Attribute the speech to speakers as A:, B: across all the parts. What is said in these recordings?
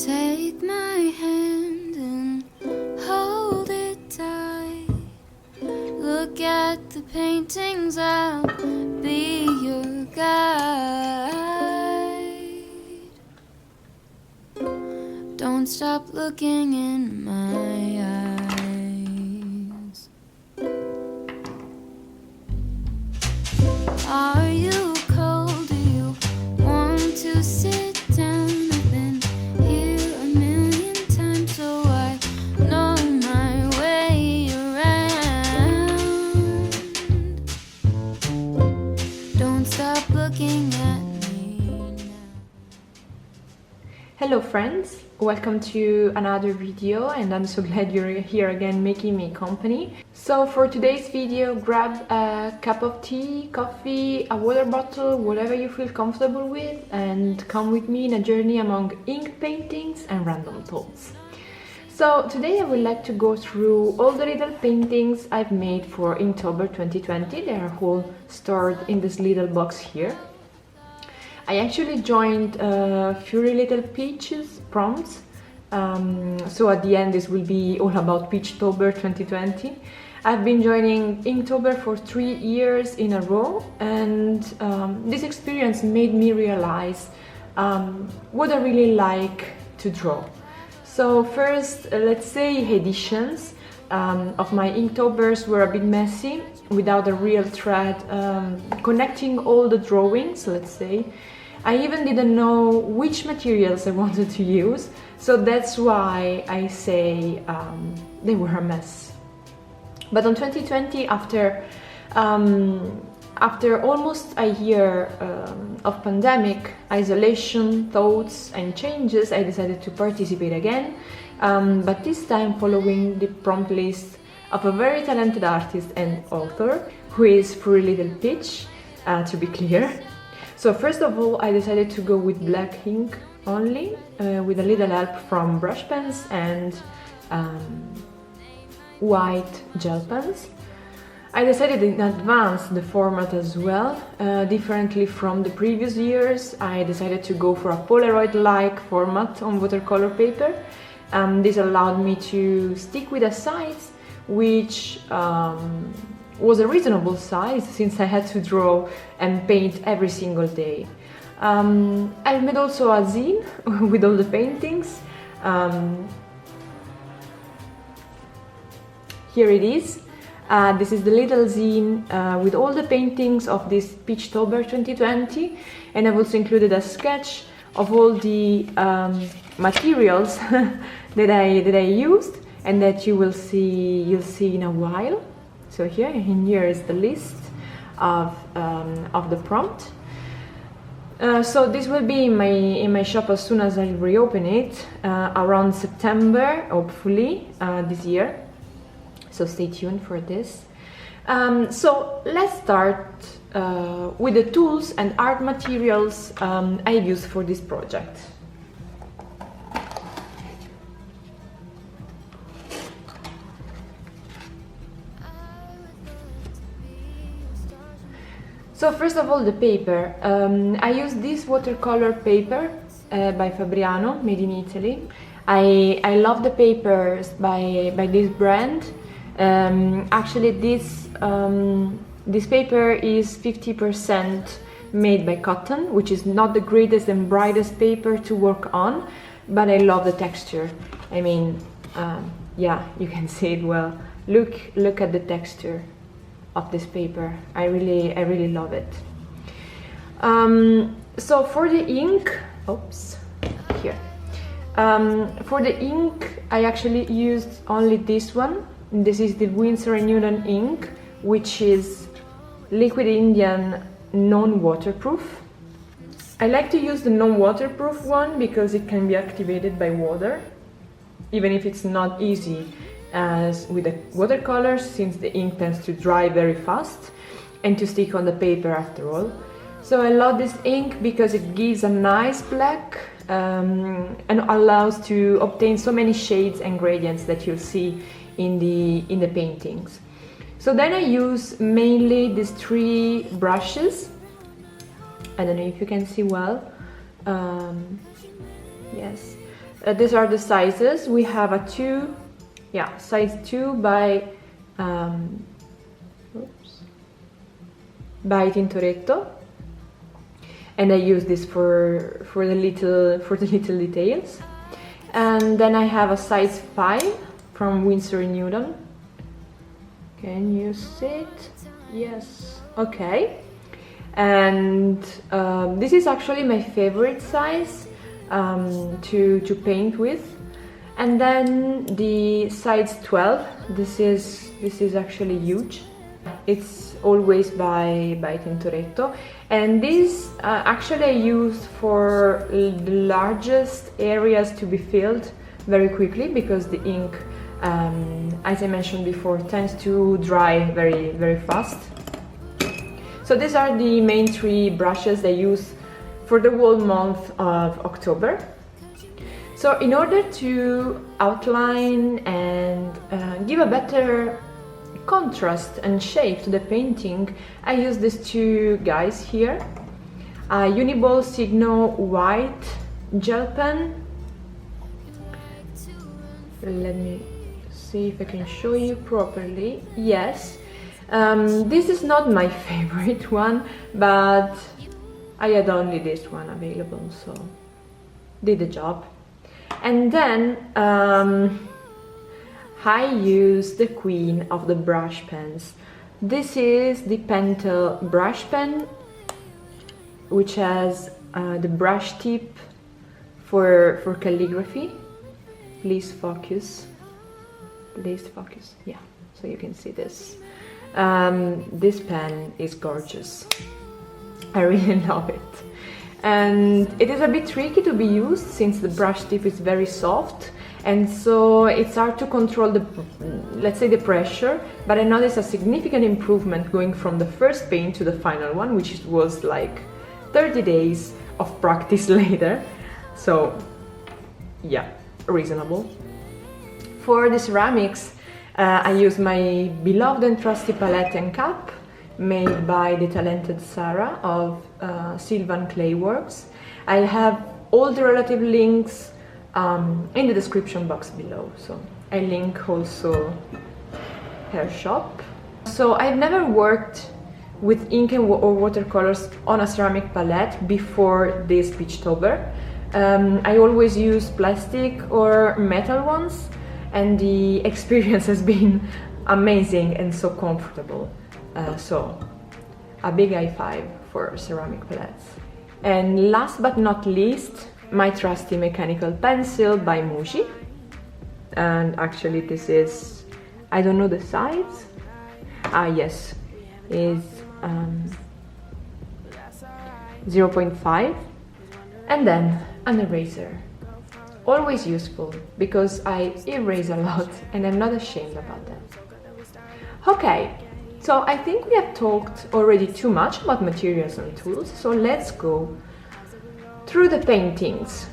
A: Take my hand and hold it tight. Look at the paintings, I'll be your guide. Don't stop looking in my eyes. Are you cold? Do you want to sit down? I've been here a million times, so I know my way around. Don't stop looking at me now.
B: Hello friends, welcome to another video, and I'm so glad you're here again making me company. So for today's video, grab a cup of tea, coffee, a water bottle, whatever you feel comfortable with, and come with me in a journey among ink paintings and random thoughts. So today I would like to go through all the little paintings I've made for Inktober 2020. They are all stored in this little box here. I actually joined Fury Little Peaches prompts, so at the end this will be all about Peachtober 2020. I've been joining Inktober for 3 years in a row, and this experience made me realize what I really like to draw. So first, let's say editions of my Inktober's were a bit messy, without a real thread connecting all the drawings, let's say. I even didn't know which materials I wanted to use, so that's why I say they were a mess. But on 2020, after almost a year of pandemic, isolation, thoughts and changes, I decided to participate again, but this time following the prompt list of a very talented artist and author, who is Fury Little Peach, to be clear. So first of all, I decided to go with black ink only, with a little help from brush pens and white gel pens. I decided in advance the format as well. Differently from the previous years, I decided to go for a Polaroid-like format on watercolor paper. This allowed me to stick with a size which was a reasonable size, since I had to draw and paint every single day. I made also a zine with all the paintings. Here it is. This is the little zine with all the paintings of this Peachtober 2020, and I've also included a sketch of all the materials that I used and that you'll see in a while. So here is the list of the prompt. So this will be in my shop as soon as I reopen it, around September, hopefully, this year. So stay tuned for this. So let's start with the tools and art materials I've used for this project. So first of all, the paper. I use this watercolor paper by Fabriano, made in Italy. I love the papers by this brand. Actually, this paper is 50% made by Carton, which is not the greatest and brightest paper to work on, but I love the texture. I mean, yeah, you can see it well. Look at the texture of this paper. I really love it. So for the ink, here. For the ink, I actually used only this one. This is the Winsor ink, which is liquid Indian non-waterproof. I like to use the non-waterproof one because it can be activated by water, even if it's not easy as with the watercolors, since the ink tends to dry very fast and to stick on the paper after all. So I love this ink because it gives a nice black and allows to obtain so many shades and gradients that you'll see in the paintings. So then I use mainly these 3 brushes. I don't know if you can see well. Yes. These are the sizes. We have a size 2 by Tintoretto, and I use this for the little details. And then I have a size 5 from Winsor in Newton. Can you see it? Yes. Okay. And this is actually my favorite size to paint with. And then the size 12. This is actually huge. It's always by Tintoretto, and this actually I use for the largest areas to be filled very quickly, because the ink, as I mentioned before, tends to dry very fast. So these are the main 3 brushes I use for the whole month of October. So in order to outline and give a better contrast and shape to the painting, I use these 2 guys here. Uni-ball Signo white gel pen. Let me see if I can show you properly. Yes, this is not my favorite one, but I had only this one available, so did the job. And then I use the queen of the brush pens. This is the Pentel brush pen, which has the brush tip for calligraphy. Please focus. Yeah, so you can see this. This pen is gorgeous. I really love it. And it is a bit tricky to be used since the brush tip is very soft, and so it's hard to control the, let's say, the pressure. But I noticed a significant improvement going from the first paint to the final one, which was like 30 days of practice later. So yeah, reasonable. For the ceramics, I use my beloved and trusty palette and cup, made by the talented Sarah of Sylvan Clay Works. I have all the relative links in the description box below, so I link also her shop. So I've never worked with ink or watercolors on a ceramic palette before this Peachtober. I always use plastic or metal ones, and the experience has been amazing and so comfortable. So a big high five for ceramic palettes. And last but not least, my trusty mechanical pencil by Muji. And actually this is, I don't know the size. Yes, is 0.5. And then an eraser. Always useful, because I erase a lot and I'm not ashamed about that. Okay, so I think we have talked already too much about materials and tools, so let's go through the paintings.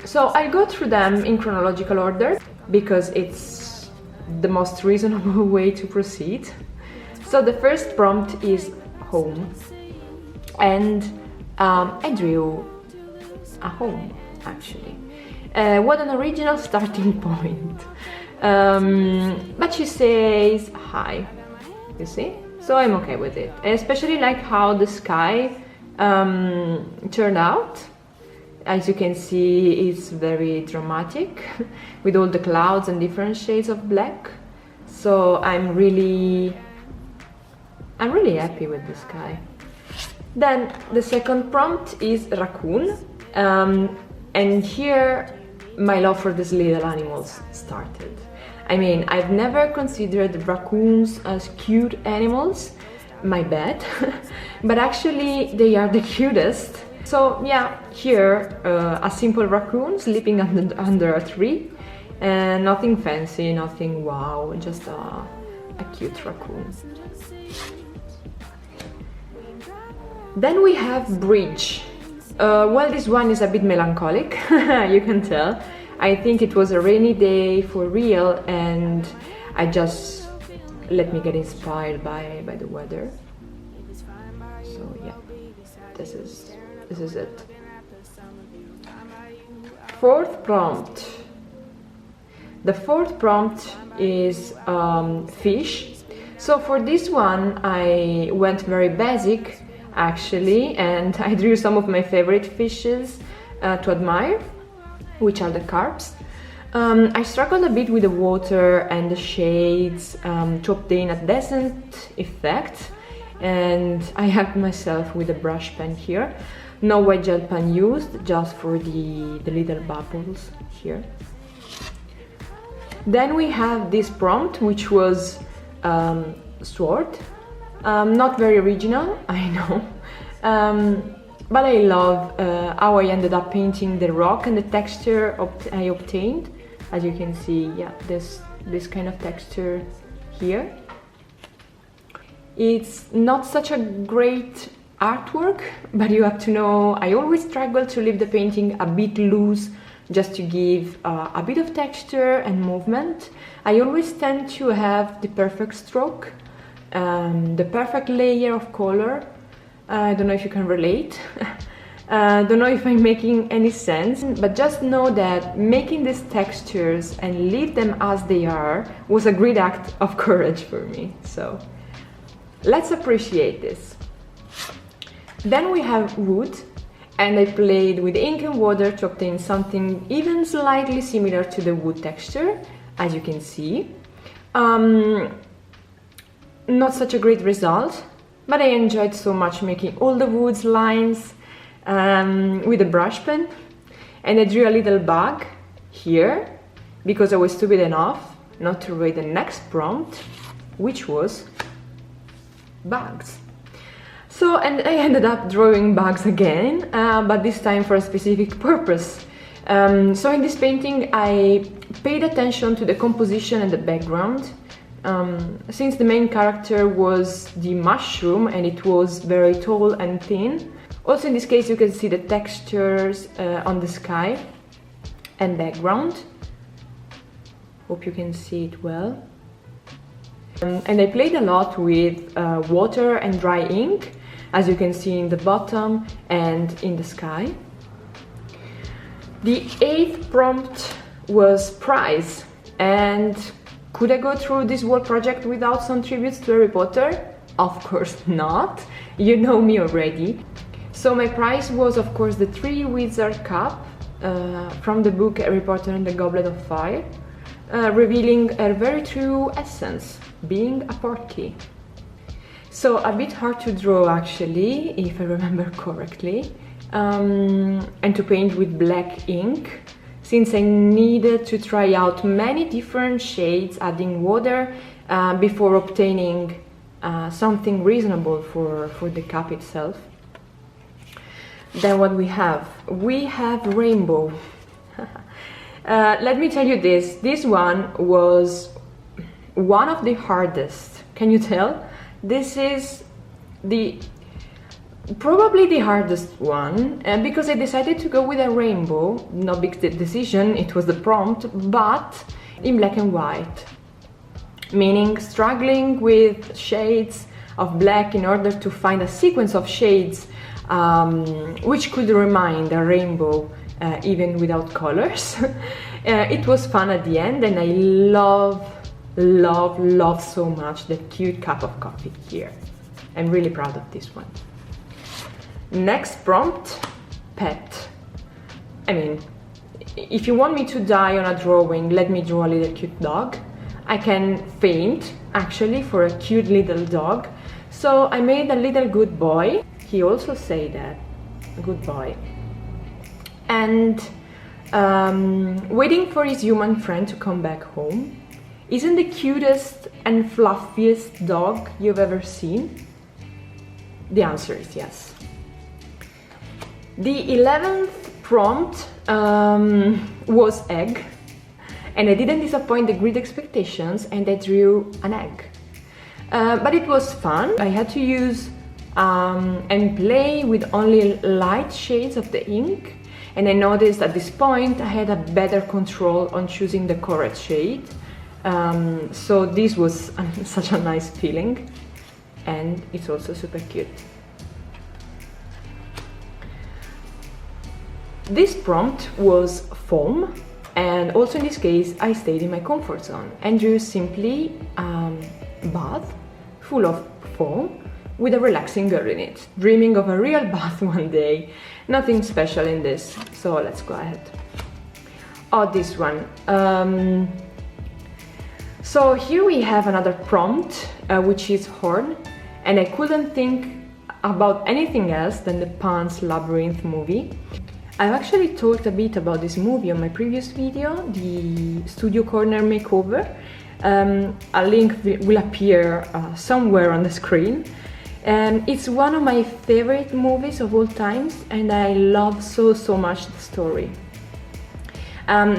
B: So I'll go through them in chronological order, because it's the most reasonable way to proceed. So the first prompt is home, and I drew a home, actually. What an original starting point. But she says hi, you see? So I'm okay with it. I especially like how the sky turned out. As you can see, it's very dramatic with all the clouds and different shades of black. So I'm really happy with the sky. Then the second prompt is raccoon, and here my love for these little animals started. I mean, I've never considered raccoons as cute animals, my bad, but actually they are the cutest. So yeah, here a simple raccoon sleeping under a tree, and nothing fancy, nothing wow, just a cute raccoon. Then we have bridge. Well, this one is a bit melancholic, you can tell. I think it was a rainy day for real, and I just let me get inspired by the weather. So yeah, this is it. Fourth prompt. The fourth prompt is fish. So for this one I went very basic actually, and I drew some of my favorite fishes to admire, which are the carps. I struggled a bit with the water and the shades to obtain a decent effect, and I helped myself with a brush pen here. No white gel pen used, just for the little bubbles here. Then we have this prompt, which was sword. Not very original, I know, but I love how I ended up painting the rock and the texture I obtained. As you can see, yeah, this kind of texture here. It's not such a great artwork, but you have to know I always struggle to leave the painting a bit loose, just to give a bit of texture and movement. I always tend to have the perfect stroke, the perfect layer of color. I don't know if you can relate. Don't know if I'm making any sense, but just know that making these textures and leave them as they are was a great act of courage for me. So let's appreciate this. Then we have wood, and I played with ink and water to obtain something even slightly similar to the wood texture, as you can see. Not such a great result, but I enjoyed so much making all the woods lines with a brush pen, and I drew a little bug here because I was stupid enough not to read the next prompt, which was bugs. So, and I ended up drawing bugs again, but this time for a specific purpose. So in this painting I paid attention to the composition and the background, since the main character was the mushroom and it was very tall and thin. Also in this case you can see the textures on the sky and background. Hope you can see it well. And I played a lot with water and dry ink, as you can see in the bottom and in the sky. The eighth prompt was prize, and could I go through this whole project without some tributes to Harry Potter? Of course not, you know me already. So my prize was of course the 3 Winsor cup from the book Harry Potter and the Goblet of Fire, revealing her very true essence, being a portkey. So a bit hard to draw actually, if I remember correctly, and to paint with black ink, since I needed to try out many different shades, adding water before obtaining something reasonable for the cup itself. Then what we have? We have rainbow. Let me tell you this one was one of the hardest. Can you tell? This is probably the hardest one, because I decided to go with a rainbow. No big decision, it was the prompt, but in black and white, meaning struggling with shades of black in order to find a sequence of shades which could remind a rainbow even without colors. It was fun at the end, and I love so much that cute cup of coffee here. I'm really proud of this one. Next prompt, pet. I mean, if you want me to die on a drawing, let me draw a little cute dog. I can faint actually for a cute little dog. So I made a little good boy. He also said that, good boy. And waiting for his human friend to come back home. Isn't the cutest and fluffiest dog you've ever seen? The answer is yes. The 11th prompt was egg, and I didn't disappoint the great expectations, and I drew an egg. But it was fun. I had to use and play with only light shades of the ink, and I noticed at this point I had a better control on choosing the correct shade. So this was such a nice feeling, and it's also super cute. This prompt was foam, And also in this case, I stayed in my comfort zone and drew simply bath full of foam with a relaxing girl in it, dreaming of a real bath one day. Nothing special in this, so let's go ahead. Oh, this one. So here we have another prompt, which is horn, and I couldn't think about anything else than the Pan's Labyrinth movie. I've actually talked a bit about this movie on my previous video, the Studio Corner makeover. A link will appear somewhere on the screen. It's one of my favorite movies of all times, and I love so much the story.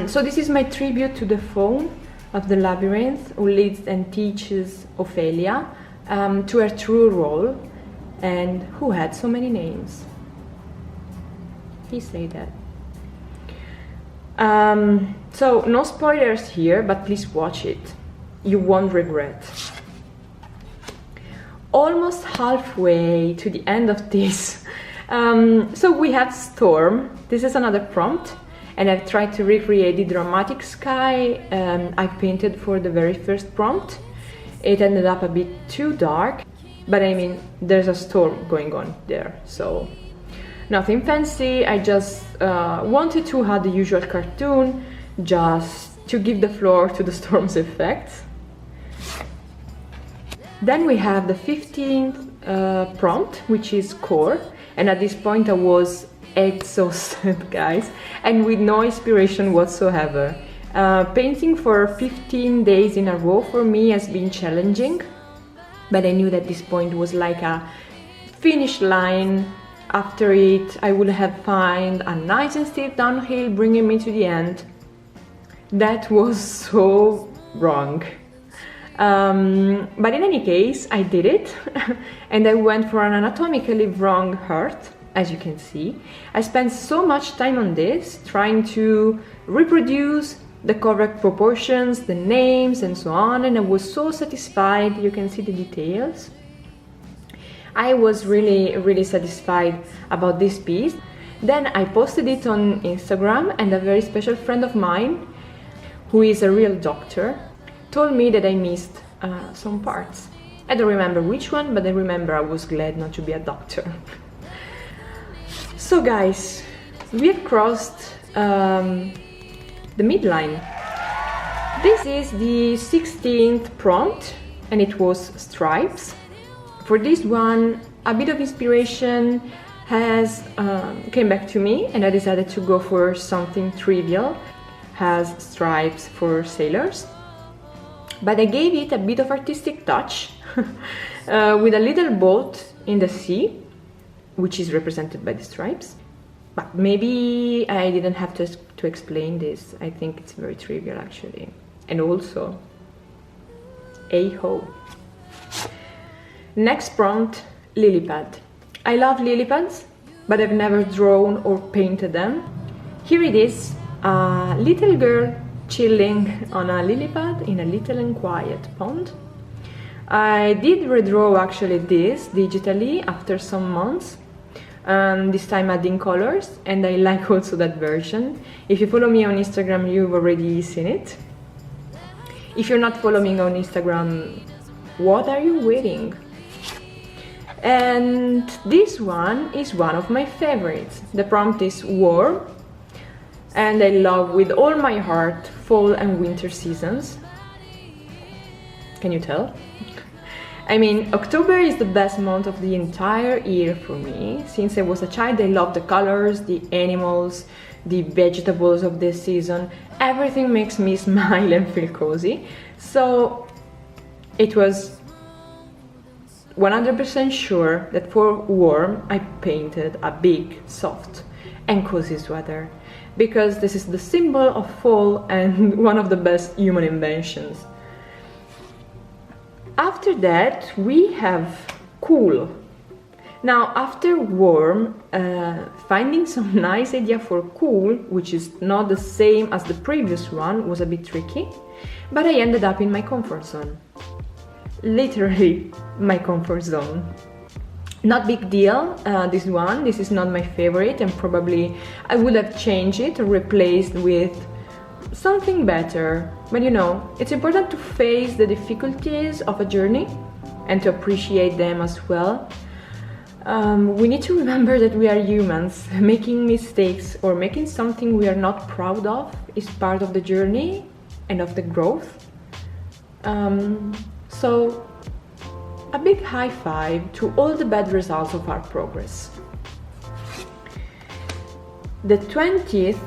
B: So this is my tribute to the faun of the Labyrinth, who leads and teaches Ophelia to her true role, and who had so many names. He said that. So no spoilers here, but please watch it. You won't regret. Almost halfway to the end of this. So we have storm. This is another prompt, and I've tried to recreate the dramatic sky I painted for the very first prompt. It ended up a bit too dark, but I mean, there's a storm going on there, so nothing fancy. I just wanted to have the usual cartoon, just to give the floor to the storm's effects. Then we have the 15th prompt, which is core, and at this point I was exhausted, guys, and with no inspiration whatsoever. Painting for 15 days in a row for me has been challenging, but I knew that this point was like a finish line. After it, I would have found a nice and steep downhill bringing me to the end. That was so wrong. But in any case, I did it, and I went for an anatomically wrong heart, as you can see. I spent so much time on this, trying to reproduce the correct proportions, the names, and so on, and I was so satisfied. You can see the details. I was really satisfied about this piece. Then I posted it on Instagram, and a very special friend of mine, who is a real doctor, told me that I missed some parts. I don't remember which one, but I remember I was glad not to be a doctor. So guys, we have crossed the midline. This is the 16th prompt, and it was stripes. For this one, a bit of inspiration has came back to me, and I decided to go for something trivial, has stripes for sailors. But I gave it a bit of artistic touch with a little boat in the sea, which is represented by the stripes. But maybe I didn't have to explain this. I think it's very trivial actually. And also, hey-ho. Next prompt, Lilypad. I love Lilypads, but I've never drawn or painted them. Here it is, a little girl chilling on a lily pad in a little and quiet pond. I did redraw actually this digitally after some months, this time adding colors, and I like also that version. If you follow me on Instagram, you've already seen it. If you're not following on Instagram, what are you waiting? And this one is one of my favorites. The prompt is warm, and I love with all my heart fall and winter seasons. Can you tell? I mean, October is the best month of the entire year for me. Since I was a child, I love the colors, the animals, the vegetables of this season. Everything makes me smile and feel cozy. So it was 100% sure that for warm I painted a big, soft and cozy sweater, because this is the symbol of fall and one of the best human inventions. After that we have cool. Now after warm, finding some nice idea for cool, which is not the same as the previous one, was a bit tricky, but I ended up in my comfort zone. Literally my comfort zone. Not big deal, this is not my favorite, and probably I would have changed it or replaced with something better. But you know, it's important to face the difficulties of a journey and to appreciate them as well. We need to remember that we are humans. Making mistakes or making something we are not proud of is part of the journey and of the growth. So a big high five to all the bad results of our progress. The 20th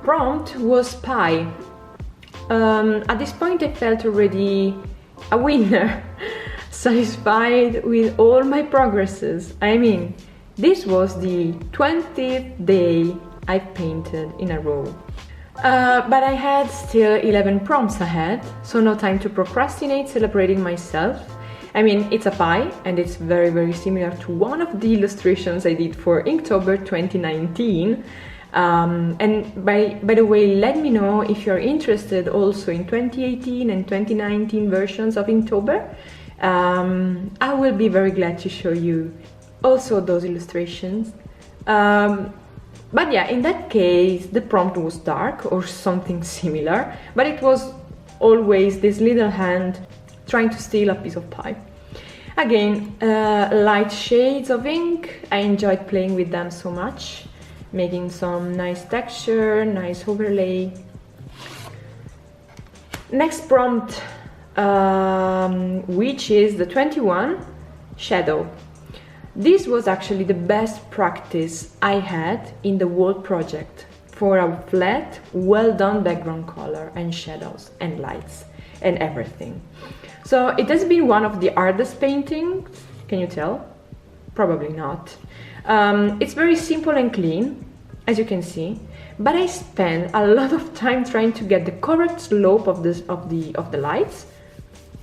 B: prompt was pie. At this point I felt already a winner, satisfied with all my progresses. I mean, this was the 20th day I've painted in a row. But I had still 11 prompts ahead, so no time to procrastinate celebrating myself. I mean, it's a pie and it's very, very similar to one of the illustrations I did for Inktober 2019. And by the way, let me know if you're interested also in 2018 and 2019 versions of Inktober. I will be very glad to show you also those illustrations. But yeah, in that case, the prompt was dark or something similar, but it was always this little hand trying to steal a piece of pie. Again, light shades of ink. I enjoyed playing with them so much, making some nice texture, nice overlay. Next prompt, which is the 21, shadow. This was actually the best practice I had in the whole project for a flat, well done background color and shadows and lights and everything. So it has been one of the hardest paintings. Can you tell? Probably not. It's very simple and clean, as you can see, but I spent a lot of time trying to get the correct slope of the lights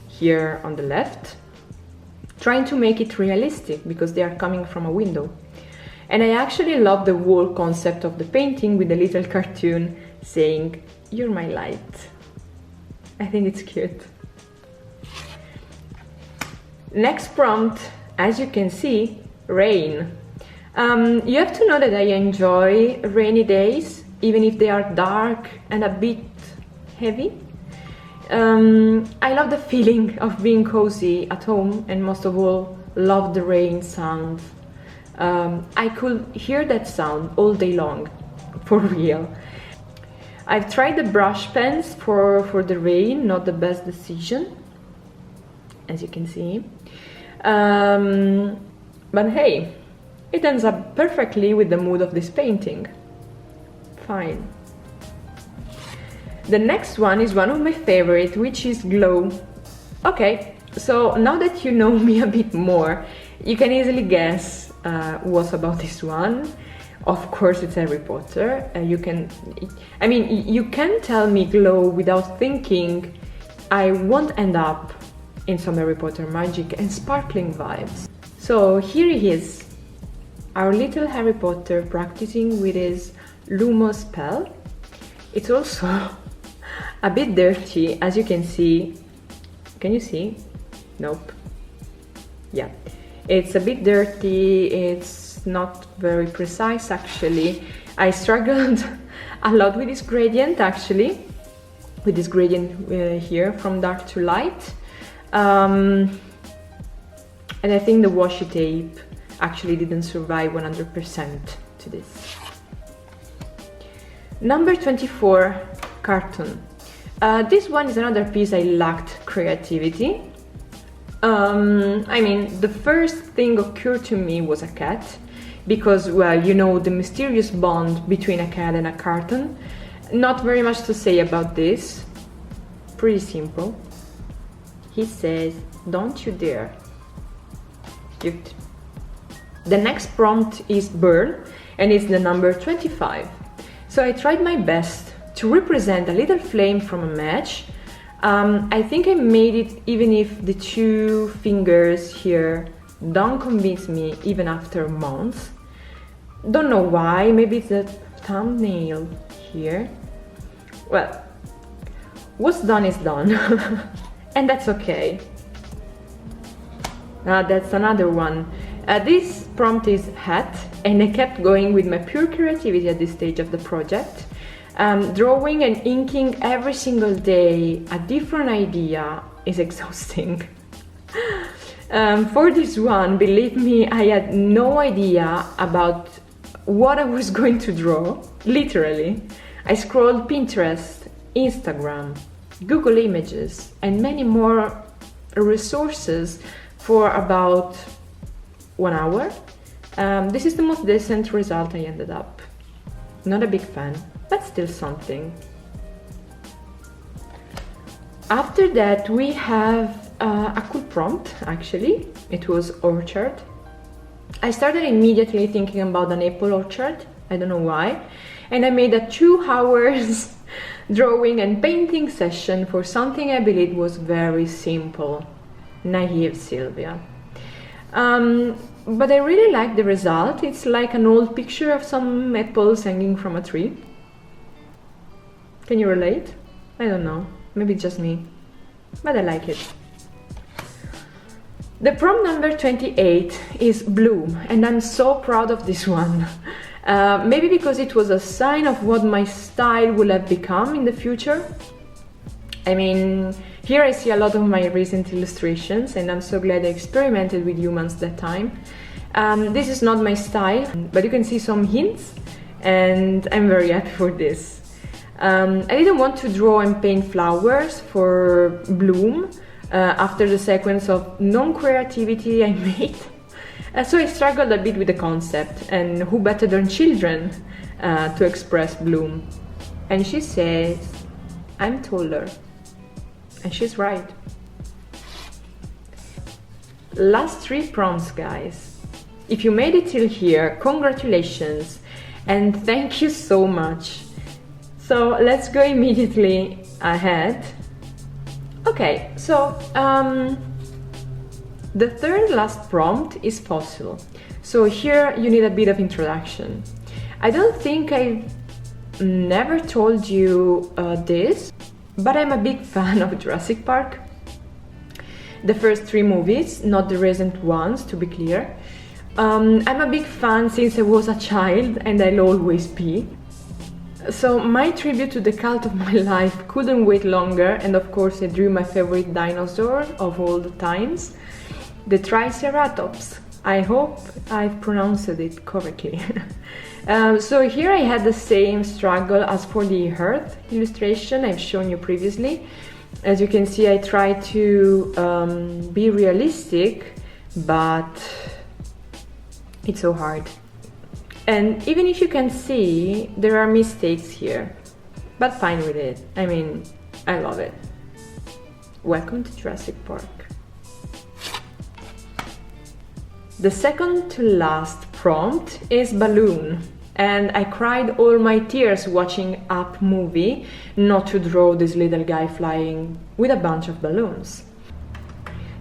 B: here on the left, trying to make it realistic because they are coming from a window. And I actually love the whole concept of the painting with the little cartoon saying, "You're my light." I think it's cute. Next prompt, as you can see, rain. You have to know that I enjoy rainy days, even if they are dark and a bit heavy. I love the feeling of being cozy at home, and most of all, love the rain sound. I could hear that sound all day long, for real. I've tried the brush pens for the rain, not the best decision, as you can see. But hey, it ends up perfectly with the mood of this painting. Fine. The next one is one of my favorite, which is glow. Okay, so now that you know me a bit more, you can easily guess what's about this one. Of course, it's Harry Potter. You can tell me glow without thinking. I won't end up in some Harry Potter magic and sparkling vibes. So here he is, our little Harry Potter practicing with his Lumos spell. It's also a bit dirty, as you can see. Can you see? Nope. Yeah, it's a bit dirty. It's not very precise actually. I struggled a lot with this gradient actually, with this gradient here from dark to light. And I think the washi tape actually didn't survive 100% to this. Number 24, Carton. This one is another piece I lacked creativity. The first thing occurred to me was a cat, because, well, you know, the mysterious bond between a cat and a carton. Not very much to say about this. Pretty simple. He says, "Don't you dare." Cute. The next prompt is burn, and it's the number 25. So I tried my best to represent a little flame from a match. I think I made it even if the two fingers here don't convince me even after months. Don't know why, maybe it's the thumbnail here. Well, what's done is done. And that's okay. That's another one. This prompt is hat, and I kept going with my pure creativity at this stage of the project. Drawing and inking every single day a different idea is exhausting. For this one, believe me, I had no idea about what I was going to draw, literally. I scrolled Pinterest, Instagram, Google Images, and many more resources for about 1 hour. This is the most decent result I ended up. Not a big fan, but still something. After that, we have a cool prompt, actually. It was orchard. I started immediately thinking about an apple orchard, I don't know why, and I made a 2 hours drawing and painting session for something I believe was very simple. Naive Sylvia. But I really like the result. It's like an old picture of some apples hanging from a tree. Can you relate? I don't know, maybe just me, but I like it. The prompt number 28 is bloom, and I'm so proud of this one. Maybe because it was a sign of what my style will have become in the future. I mean, here I see a lot of my recent illustrations, and I'm so glad I experimented with humans that time. This is not my style, but you can see some hints, and I'm very happy for this. I didn't want to draw and paint flowers for bloom after the sequence of non-creativity I made. So I struggled a bit with the concept, and who better than children to express bloom? And she says, I'm taller. And she's right. Last 3 prompts, guys. If you made it till here, congratulations and thank you so much. So let's go immediately ahead. Okay, so the third last prompt is fossil. So here you need a bit of introduction. I don't think I've never told you this, but I'm a big fan of Jurassic Park. The first 3 movies, not the recent ones, to be clear. I'm a big fan since I was a child, and I'll always be. So my tribute to the cult of my life couldn't wait longer, and of course I drew my favorite dinosaur of all the times, the Triceratops. I hope I've pronounced it correctly. So here I had the same struggle as for the Earth illustration I've shown you previously. As you can see, I tried to be realistic, but it's so hard. And even if you can see, there are mistakes here, but fine with it. I mean, I love it. Welcome to Jurassic Park. The second to last prompt is balloon, and I cried all my tears watching Up movie not to draw this little guy flying with a bunch of balloons.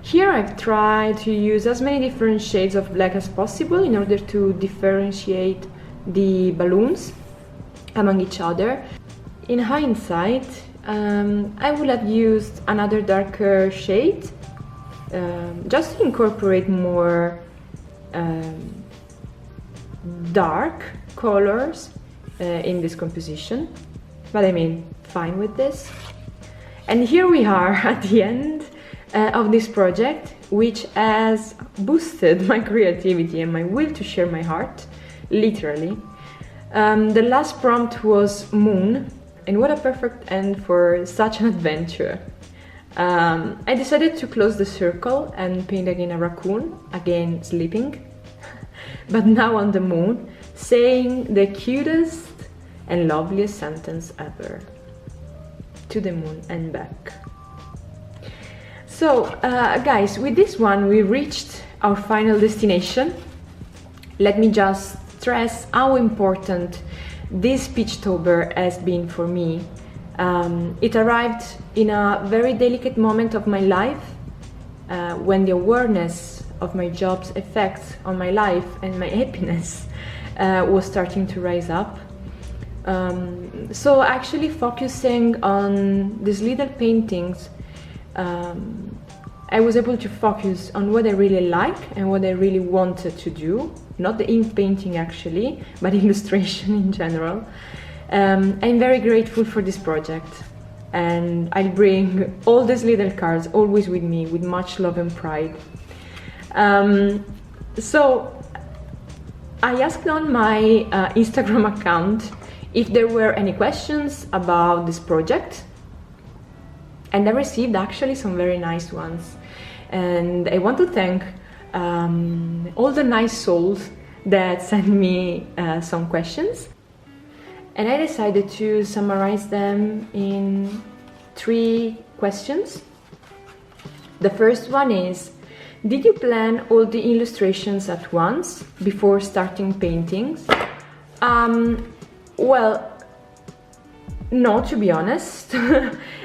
B: Here I've tried to use as many different shades of black as possible in order to differentiate the balloons among each other. In hindsight, I would have used another darker shade just to incorporate more dark colors in this composition, but I mean, fine with this. And here we are at the end of this project, which has boosted my creativity and my will to share my heart, literally. The last prompt was moon, and what a perfect end for such an adventure. I decided to close the circle and paint again a raccoon, again sleeping, but now on the moon, saying the cutest and loveliest sentence ever. To the moon and back. So, guys, with this one we reached our final destination. Let me just stress how important this Peachtober has been for me. It arrived in a very delicate moment of my life, when the awareness of my job's effects on my life and my happiness was starting to rise up. So actually focusing on these little paintings, I was able to focus on what I really like and what I really wanted to do, not the ink painting actually, but illustration in general. I'm very grateful for this project, and I'll bring all these little cards always with me with much love and pride. So I asked on my Instagram account if there were any questions about this project, and I received actually some very nice ones. And I want to thank all the nice souls that sent me some questions. And I decided to summarize them in 3 questions. The first one is, did you plan all the illustrations at once before starting paintings? Well, no, to be honest.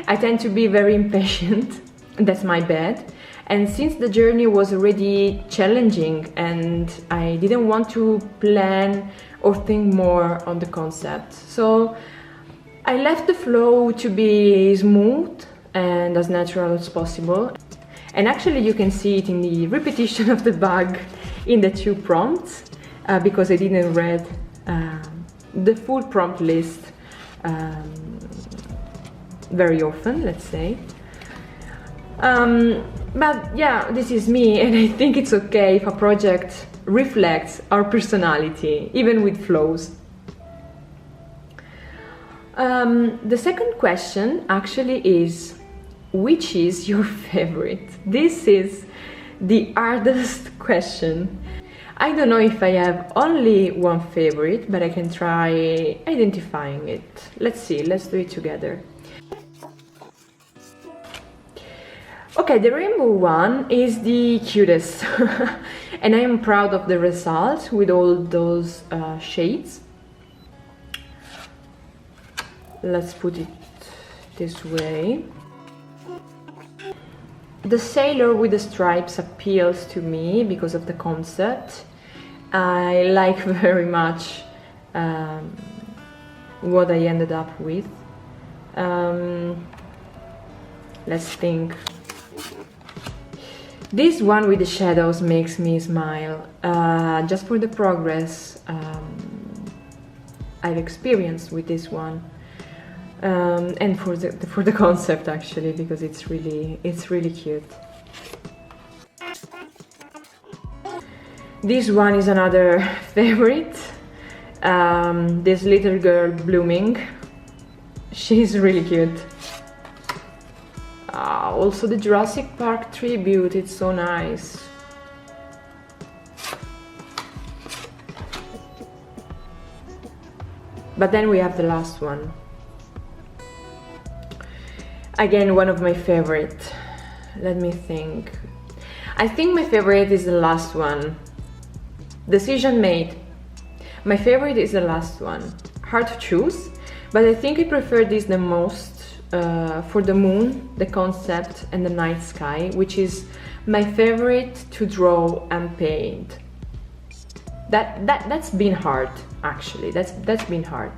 B: I tend to be very impatient. That's my bad. And since the journey was already challenging and I didn't want to plan or think more on the concept, so I left the flow to be smooth and as natural as possible. And actually you can see it in the repetition of the bag in the 2 prompts, because I didn't read the full prompt list very often, let's say. But yeah, this is me, and I think it's okay if a project reflects our personality, even with flaws. The second question actually is, which is your favorite? This is the hardest question. I don't know if I have only one favorite, but I can try identifying it. Let's see, let's do it together. Okay, the rainbow one is the cutest and I am proud of the result with all those shades. Let's put it this way. The sailor with the stripes appeals to me because of the concept. I like very much what I ended up with. Let's think. This one with the shadows makes me smile, just for the progress I've experienced with this one, and for the concept actually, because it's really cute. This one is another favorite. This little girl blooming. She's really cute. Also the Jurassic Park tribute, it's so nice. But then we have the last one. Again, one of my favorite. Let me think. I think my favorite is the last one. Decision made. My favorite is the last one. Hard to choose, but I think I prefer this the most. For the moon, the concept, and the night sky, which is my favorite to draw and paint. That's been hard, actually. That's been hard.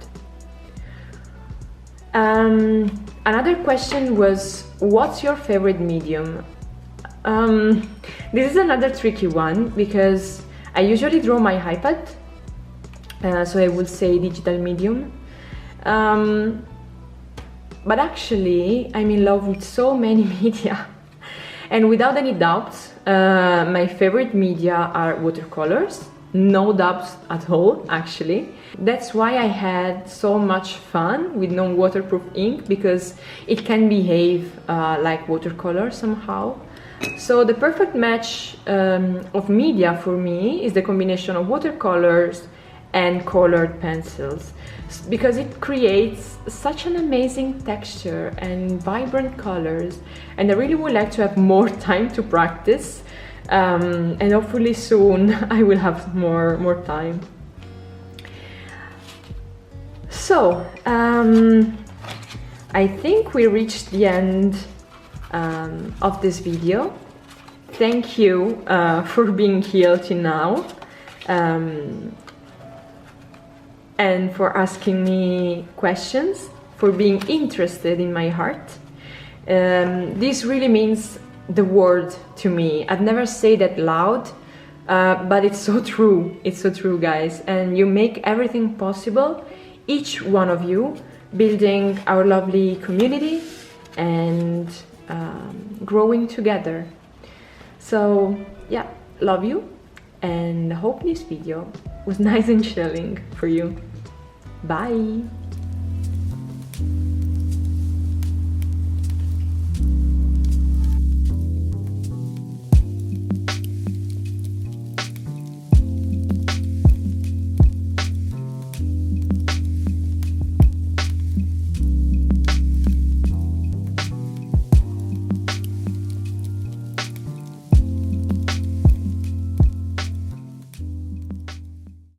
B: Another question was, what's your favorite medium? This is another tricky one because I usually draw my iPad, so I would say digital medium. But actually, I'm in love with so many media, and without any doubt, my favorite media are watercolors. No doubts at all, actually. That's why I had so much fun with non-waterproof ink, because it can behave like watercolor somehow. So the perfect match of media for me is the combination of watercolors and colored pencils, because it creates such an amazing texture and vibrant colors, and I really would like to have more time to practice, and hopefully soon I will have more time. So I think we reached the end of this video. Thank you for being here till now. And for asking me questions, for being interested in my art. This really means the world to me. I've never said that loud, but it's so true. It's so true, guys. And you make everything possible, each one of you, building our lovely community and growing together. So yeah, love you, and hope this video was nice and chilling for you. Bye!